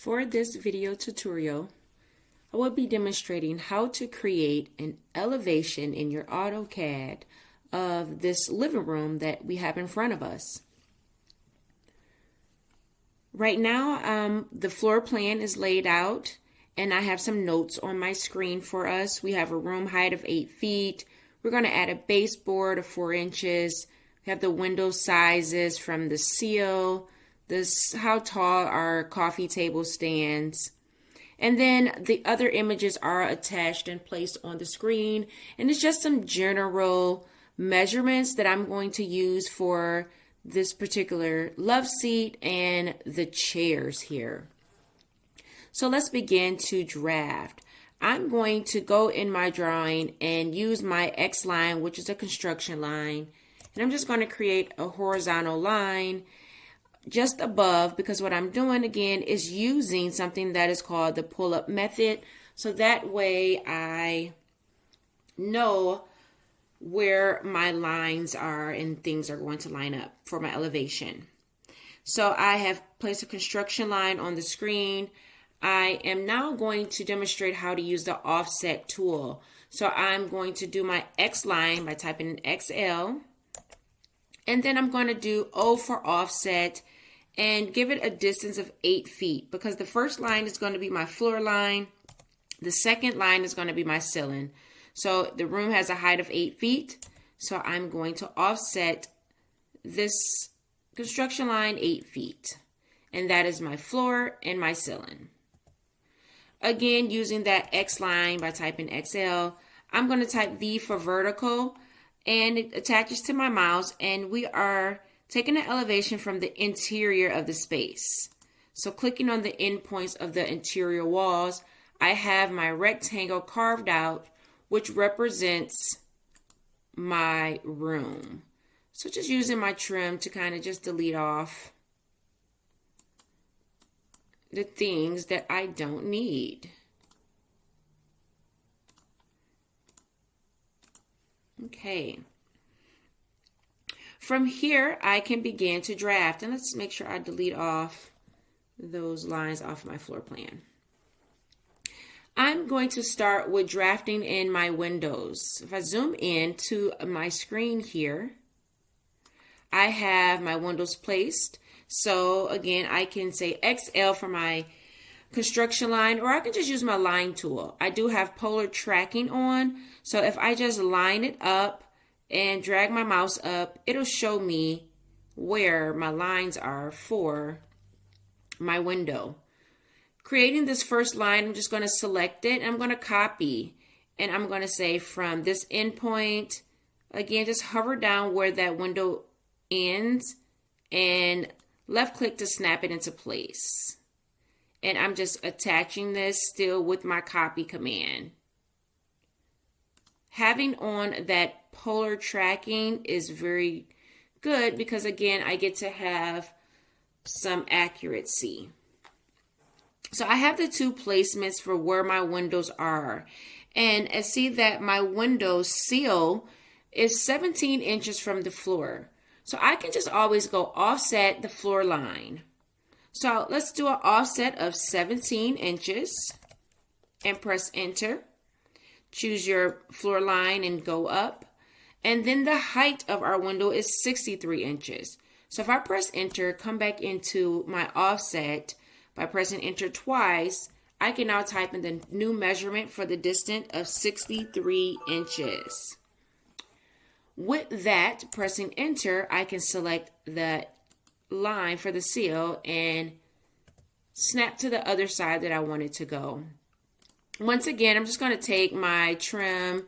For this video tutorial, I will be demonstrating how to create an elevation in your AutoCAD of this living room that we have in front of us. Right now, the floor plan is laid out and I have some notes on my screen for us. We have a room height of 8 feet. We're going to add a baseboard of 4 inches. We have the window sizes from the seal, how tall our coffee table stands. And then the other images are attached and placed on the screen. And it's just some general measurements that I'm going to use for this particular love seat and the chairs here. So let's begin to draft. I'm going to go in my drawing and use my X line, which is a construction line. And I'm just going to create a horizontal line just above, because what I'm doing again is using something that is called the pull-up method. So that way I know where my lines are and things are going to line up for my elevation. So I have placed a construction line on the screen. I am now going to demonstrate how to use the offset tool. So I'm going to do my X line by typing in XL. And then I'm going to do O for offset and give it a distance of 8 feet, because the first line is going to be my floor line. The second line is going to be my ceiling. So the room has a height of 8 feet. So I'm going to offset this construction line 8 feet. And that is my floor and my ceiling. Again, using that X line by typing XL, I'm going to type V for vertical, and it attaches to my mouse, and we are taking an elevation from the interior of the space. So clicking on the endpoints of the interior walls, I have my rectangle carved out, which represents my room. So just using my trim to kind of just delete off the things that I don't need. Okay. From here, I can begin to draft. And let's make sure I delete off those lines off my floor plan. I'm going to start with drafting in my windows. If I zoom in to my screen here, I have my windows placed. So again, I can say XL for my construction line, or I can just use my line tool. I do have polar tracking on. So if I just line it up and drag my mouse up, it'll show me where my lines are for my window. Creating this first line, I'm just going to select it. I'm going to copy, and I'm going to say from this endpoint, again, just hover down where that window ends and left click to snap it into place. And I'm just attaching this still with my copy command. Having on that polar tracking is very good because, again, I get to have some accuracy. So I have the two placements for where my windows are. And I see that my window sill is 17 inches from the floor. So I can just always go offset the floor line. So let's do an offset of 17 inches and press enter. Choose your floor line and go up. And then the height of our window is 63 inches. So if I press enter, come back into my offset by pressing enter twice, I can now type in the new measurement for the distance of 63 inches. With that, pressing enter, I can select the line for the seal and snap to the other side that I want it to go. Once again, I'm just going to take my trim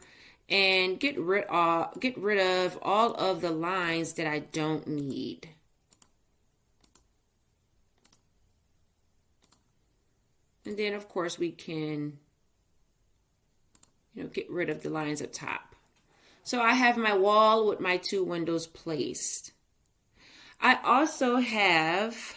and get rid of all of the lines that I don't need. And then, of course, we can, get rid of the lines up top. So I have my wall with my two windows placed. I also have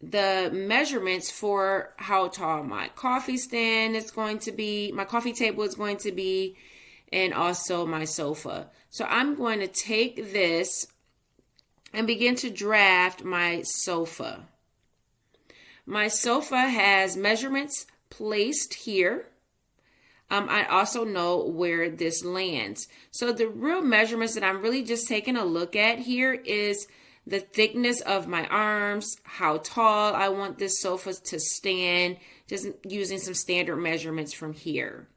the measurements for how tall my coffee stand is going to be, my coffee table is going to be, and also my sofa. So I'm going to take this and begin to draft my sofa. my sofa has measurements placed here. I also know where this lands. So the real measurements that I'm really just taking a look at here is the thickness of my arms, how tall I want this sofa to stand, just using some standard measurements from here.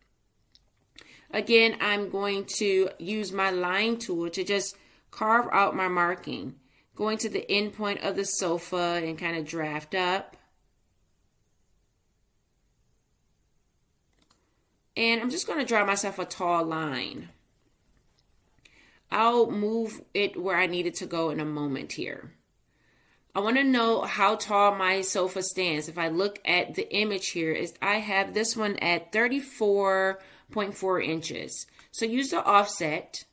Again, I'm going to use my line tool to just carve out my marking, going to the end point of the sofa and kind of draft up. And I'm just going to draw myself a tall line. I'll move it where I need it to go in a moment here. I want to know how tall my sofa stands. If I look at the image here, I have this one at 34.4 inches. So use the offset.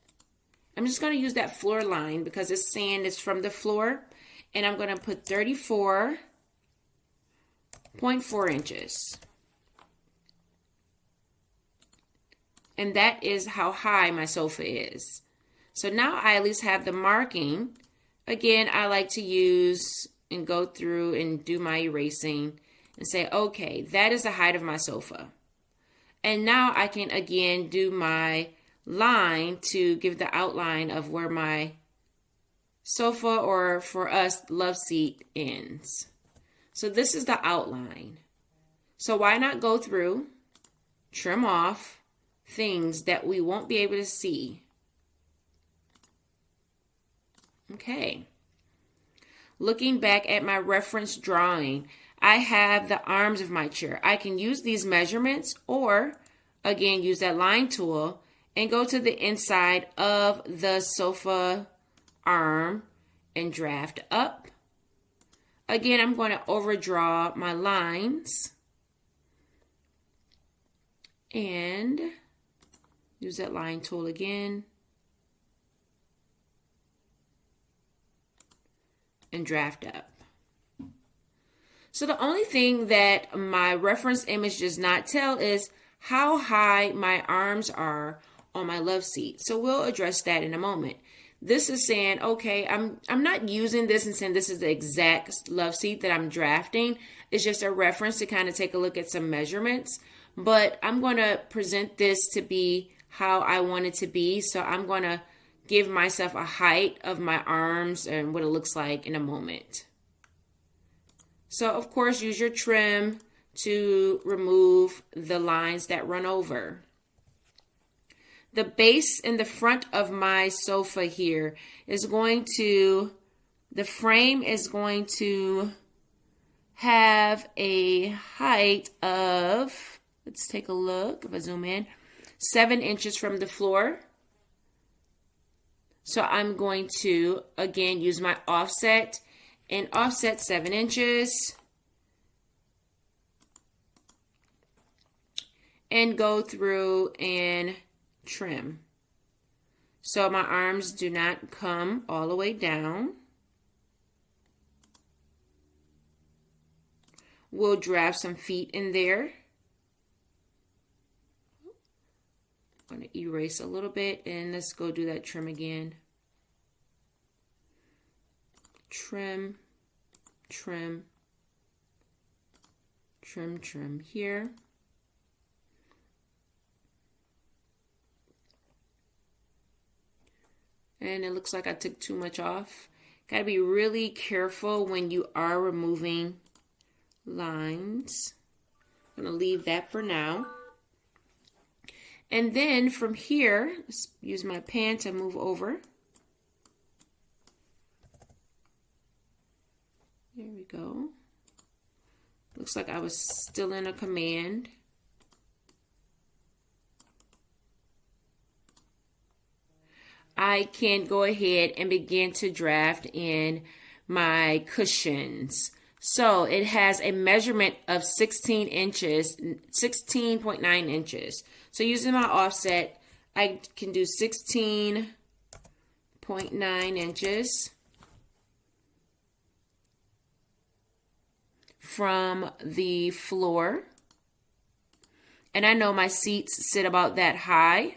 I'm just going to use that floor line because this sand is from the floor. And I'm going to put 34.4 inches. And that is how high my sofa is. So now I at least have the marking. Again, I like to use and go through and do my erasing and say, okay, that is the height of my sofa. And now I can again do my line to give the outline of where my sofa, or for us, love seat, ends. So this is the outline. So why not go through, trim off things that we won't be able to see. Okay. Looking back at my reference drawing, I have the arms of my chair. I can use these measurements or, again, use that line tool and go to the inside of the sofa arm and draft up. Again, I'm going to overdraw my lines and use that line tool again and draft up. So the only thing that my reference image does not tell is how high my arms are on my love seat. So we'll address that in a moment. This is saying, okay, I'm not using this and saying this is the exact love seat that I'm drafting. It's just a reference to kind of take a look at some measurements. But I'm going to present this to be how I want it to be. So I'm going to give myself a height of my arms and what it looks like in a moment. So of course, use your trim to remove the lines that run over. The base in the front of my sofa here is going to, the frame is going to have a height of, let's take a look, if I zoom in, 7 inches from the floor. So I'm going to, again, use my offset and offset 7 inches and go through and trim. So my arms do not come all the way down. We'll draft some feet in there. I'm going to erase a little bit and let's go do that trim again. Trim, trim, trim, trim here. And it looks like I took too much off. Got to be really careful when you are removing lines. I'm going to leave that for now. And then from here, let's use my pen to move over. There we go. Looks like I was still in a command. I can go ahead and begin to draft in my cushions. So it has a measurement of 16 inches, 16.9 inches. So using my offset, I can do 16.9 inches from the floor. And I know my seats sit about that high.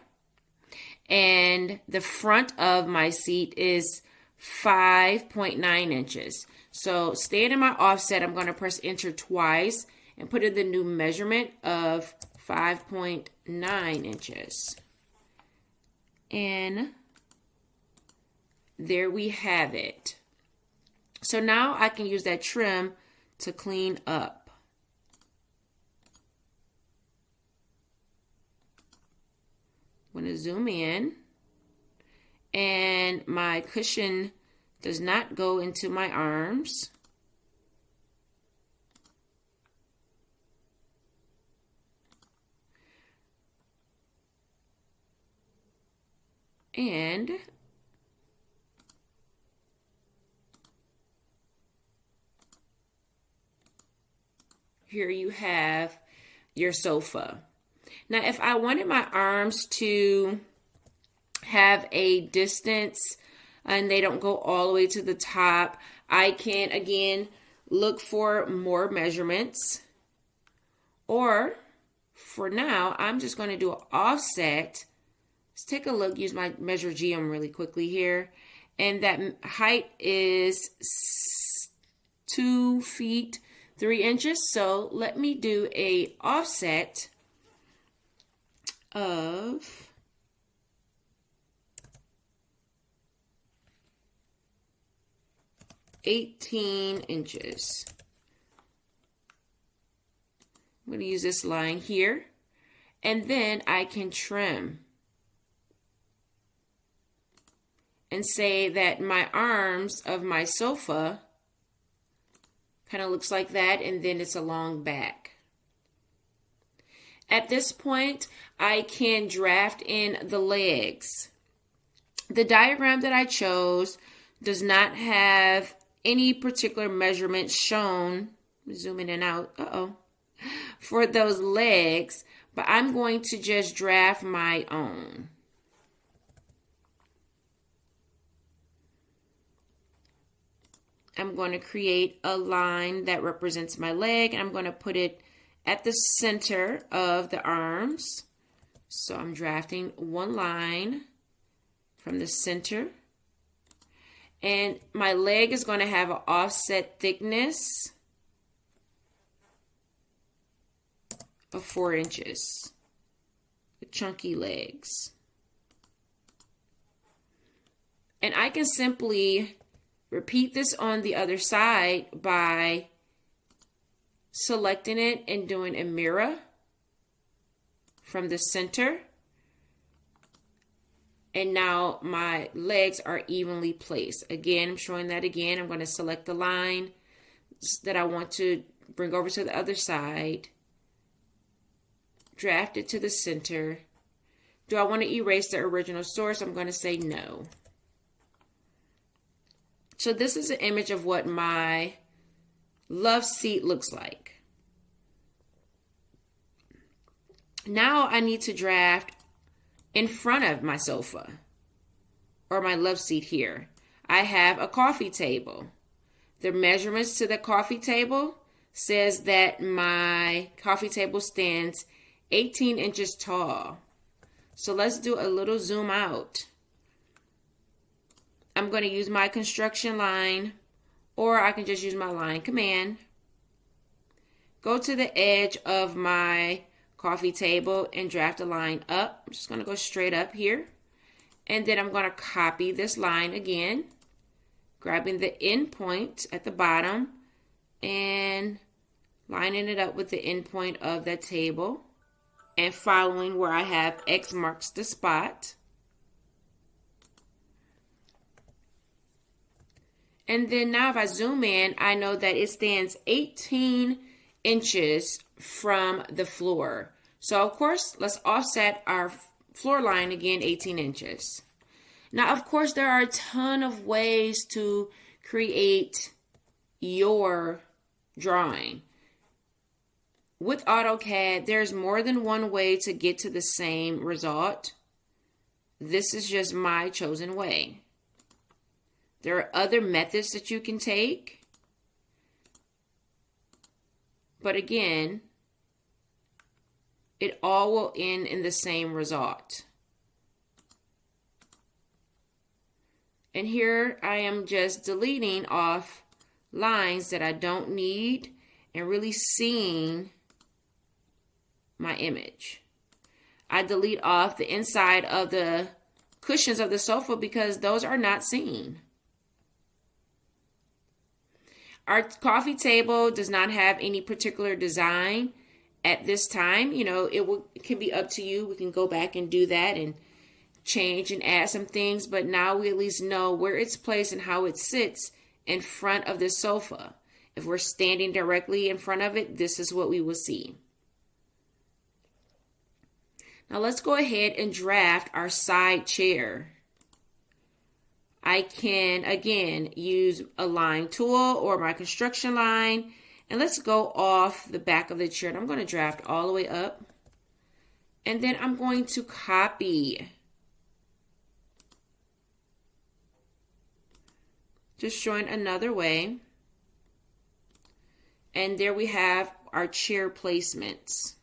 And the front of my seat is 5.9 inches. So staying in my offset, I'm going to press enter twice and put in the new measurement of 5.9 inches. And there we have it. So now I can use that trim to clean up. I'm going to zoom in. And my cushion does not go into my arms. And here you have your sofa. Now, if I wanted my arms to have a distance and they don't go all the way to the top, I can again look for more measurements. Or for now, I'm just going to do an offset. Let's take a look, use my measure GM really quickly here. And that height is 2 feet 3 inches. So let me do a offset of 18 inches. I'm going to use this line here, and then I can trim and say that my arms of my sofa kind of looks like that, and then it's a long back. At this point, I can draft in the legs. The diagram that I chose does not have any particular measurements shown. Zoom in and out. For those legs, but I'm going to just draft my own. I'm going to create a line that represents my leg, and I'm going to put it at the center of the arms. So I'm drafting one line from the center. And my leg is going to have an offset thickness of 4 inches. The chunky legs. And I can simply repeat this on the other side by selecting it and doing a mirror from the center. And now my legs are evenly placed. Again, I'm showing that again. I'm going to select the line that I want to bring over to the other side. Draft it to the center. Do I want to erase the original source? I'm going to say no. So this is an image of what my love seat looks like. Now I need to draft in front of my sofa or my love seat here. I have a coffee table. The measurements to the coffee table says that my coffee table stands 18 inches tall. So let's do a little zoom out. I'm going to use my construction line, or I can just use my line command. Go to the edge of my coffee table and draft a line up. I'm just going to go straight up here. And then I'm going to copy this line again, grabbing the end point at the bottom and lining it up with the end point of that table and following where I have X marks the spot. And then now if I zoom in, I know that it stands 18 inches from the floor. So of course, let's offset our floor line again, 18 inches. Now, of course, there are a ton of ways to create your drawing. With AutoCAD, there's more than one way to get to the same result. This is just my chosen way. There are other methods that you can take. But again, it all will end in the same result. And here I am just deleting off lines that I don't need and really seeing my image. I delete off the inside of the cushions of the sofa because those are not seen. Our coffee table does not have any particular design at this time. You know, it can be up to you. We can go back and do that and change and add some things, but now we at least know where it's placed and how it sits in front of the sofa. If we're standing directly in front of it, this is what we will see. Now let's go ahead and draft our side chair. I can, again, use a line tool or my construction line. And let's go off the back of the chair. And I'm going to draft all the way up. And then I'm going to copy. Just showing another way. And there we have our chair placements.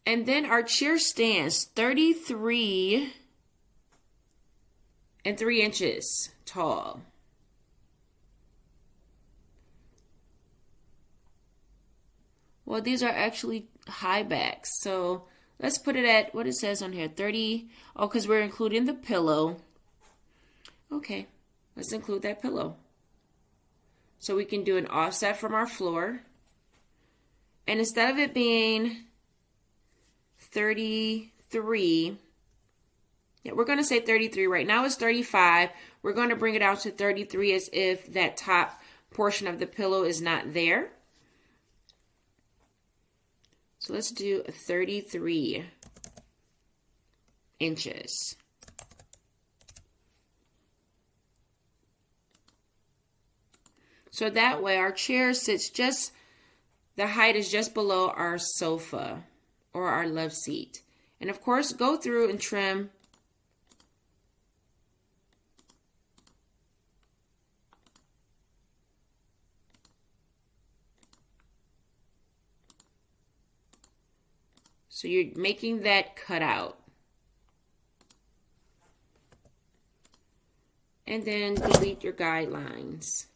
And then our chair stands 33 and 3 inches tall. Well, these are actually high backs. So let's put it at what it says on here, 30. Oh, because we're including the pillow. Okay, let's include that pillow. So we can do an offset from our floor. And instead of it being 33, yeah, we're going to say 33. Right now it's 35. We're going to bring it out to 33 as if that top portion of the pillow is not there. So let's do 33 inches. So that way our chair sits just, the height is just below our sofa or our love seat. And of course, go through and trim so you're making that cutout. And then delete your guidelines.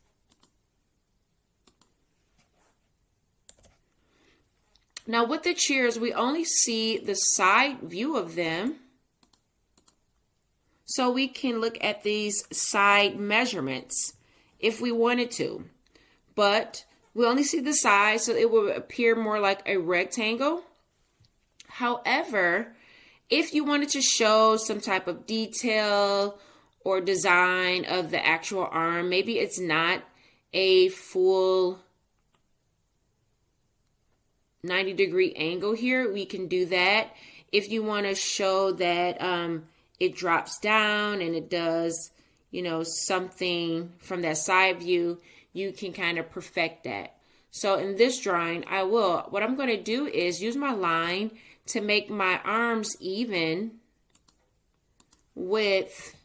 Now with the chairs, we only see the side view of them. So we can look at these side measurements if we wanted to. But we only see the side, so it will appear more like a rectangle. However, if you wanted to show some type of detail or design of the actual arm, maybe it's not a full 90-degree angle here, we can do that. If you want to show that it drops down and it does, you know, something from that side view, you can kind of perfect that. So in this drawing, what I'm going to do is use my line to make my arms even with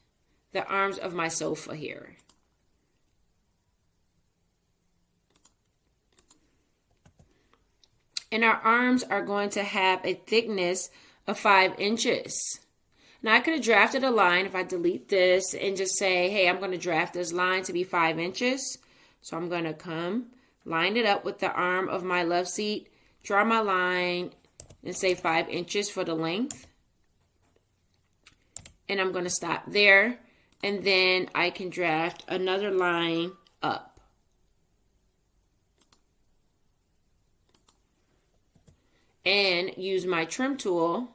the arms of my sofa here. And our arms are going to have a thickness of 5 inches. Now I could have drafted a line if I delete this and just say, hey, I'm going to draft this line to be 5 inches. So I'm going to come, line it up with the arm of my love seat, draw my line, and say 5 inches for the length. And I'm going to stop there. And then I can draft another line up. And use my trim tool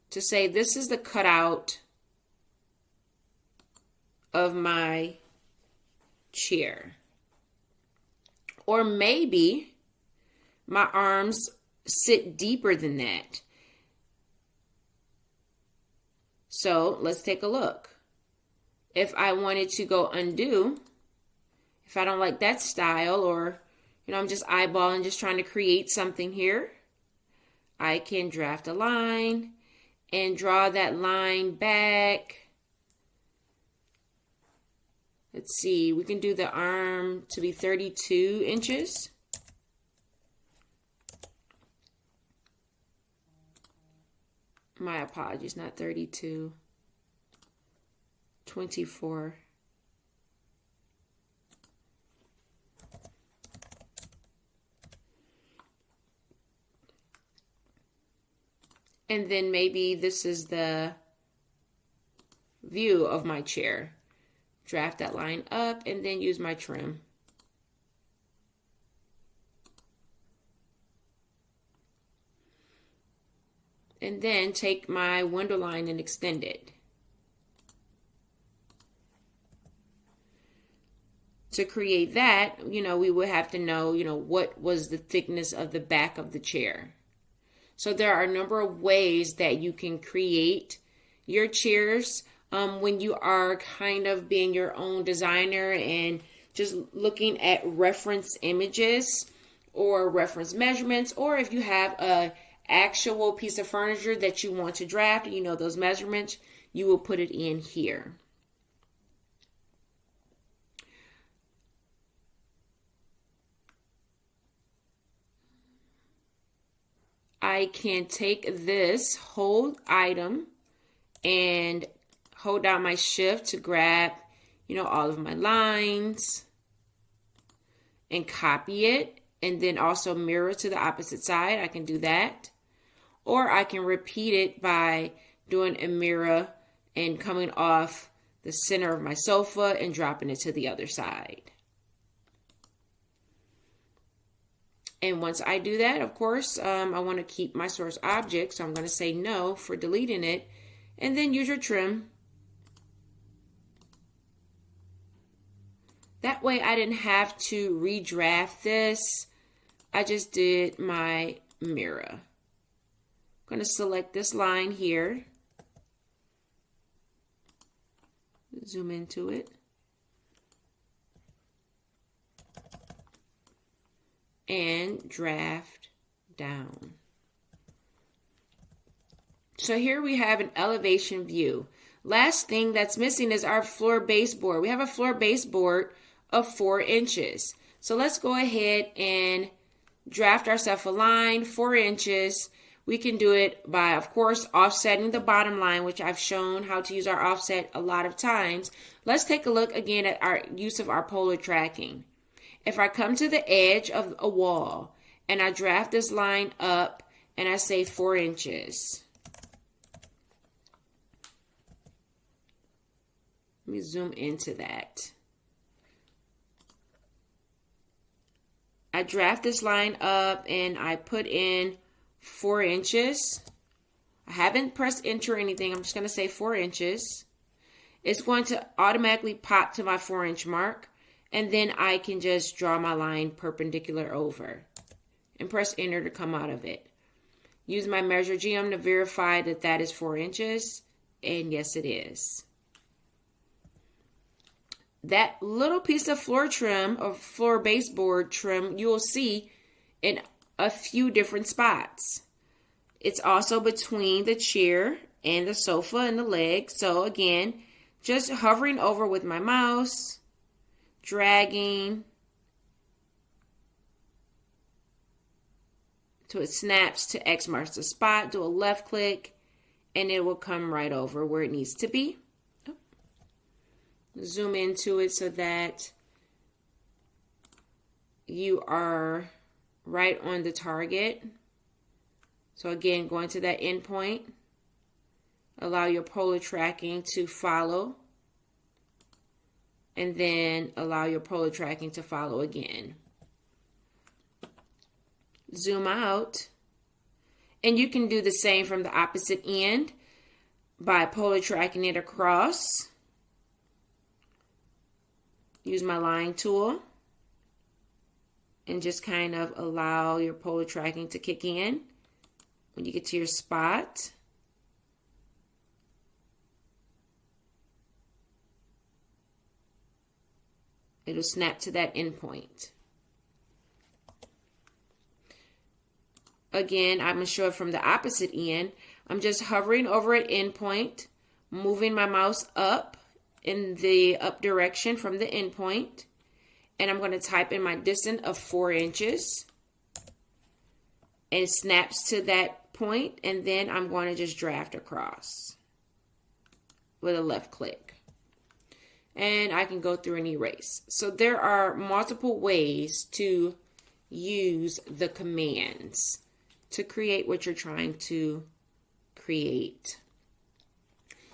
to say this is the cutout of my chair. Or maybe my arms sit deeper than that. So let's take a look. If I wanted to go undo, if I don't like that style, or I'm just eyeballing, just trying to create something here, I can draft a line and draw that line back. Let's see, we can do the arm to be 32 inches. My apologies, not 32. 24. And then maybe this is the view of my chair. Draft that line up and then use my trim. And then take my window line and extend it. To create that, we would have to know, what was the thickness of the back of the chair. So there are a number of ways that you can create your chairs when you are kind of being your own designer and just looking at reference images or reference measurements, or if you have a actual piece of furniture that you want to draft, those measurements, you will put it in here. I can take this whole item and hold down my shift to grab, all of my lines and copy it, and then also mirror to the opposite side. I can do that. Or I can repeat it by doing a mirror and coming off the center of my sofa and dropping it to the other side. And once I do that, of course, I want to keep my source object. So I'm going to say no for deleting it. And then use your trim. That way I didn't have to redraft this. I just did my mirror. I'm going to select this line here. Zoom into it. And draft down. So here we have an elevation view. Last thing that's missing is our floor baseboard. We have a floor baseboard of 4 inches. So let's go ahead and draft ourselves a line 4 inches. We can do it by, of course, offsetting the bottom line, which I've shown how to use our offset a lot of times. Let's take a look again at our use of our polar tracking. If I come to the edge of a wall and I draft this line up and I say 4 inches. Let me zoom into that. I draft this line up and I put in 4 inches. I haven't pressed enter or anything. I'm just going to say 4 inches. It's going to automatically pop to my 4-inch mark. And then I can just draw my line perpendicular over and press enter to come out of it. Use my measure GM to verify that that is 4 inches. And yes, it is. That little piece of floor trim or floor baseboard trim you will see in a few different spots. It's also between the chair and the sofa and the leg. So again, just hovering over with my mouse, dragging till it snaps to X marks the spot. Do a left click and it will come right over where it needs to be. Zoom into it so that you are right on the target. So again, going to that endpoint, allow your polar tracking to follow, and then allow your polar tracking to follow again. Zoom out, and you can do the same from the opposite end by polar tracking it across. Use my line tool and just kind of allow your polar tracking to kick in when you get to your spot. It'll snap to that endpoint. Again, I'm going to show it from the opposite end. I'm just hovering over an endpoint, moving my mouse up in the up direction from the endpoint, and I'm going to type in my distance of 4 inches, and it snaps to that point, and then I'm going to just draft across with a left click. And I can go through and erase. So there are multiple ways to use the commands to create what you're trying to create.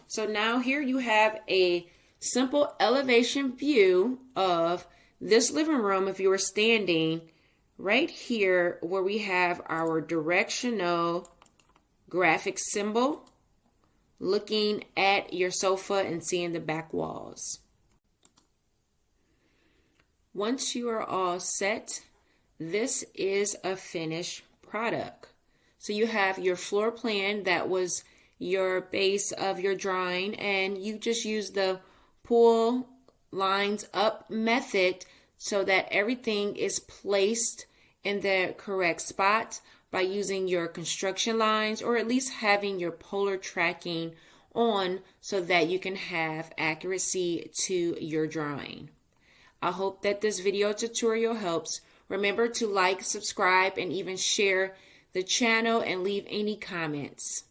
So now here you have a simple elevation view of this living room if you were standing right here where we have our directional graphic symbol, looking at your sofa and seeing the back walls. Once you are all set, this is a finished product. So you have your floor plan that was your base of your drawing, and you just use the pull lines up method so that everything is placed in the correct spot by using your construction lines, or at least having your polar tracking on so that you can have accuracy to your drawing. I hope that this video tutorial helps. Remember to like, subscribe, and even share the channel and leave any comments.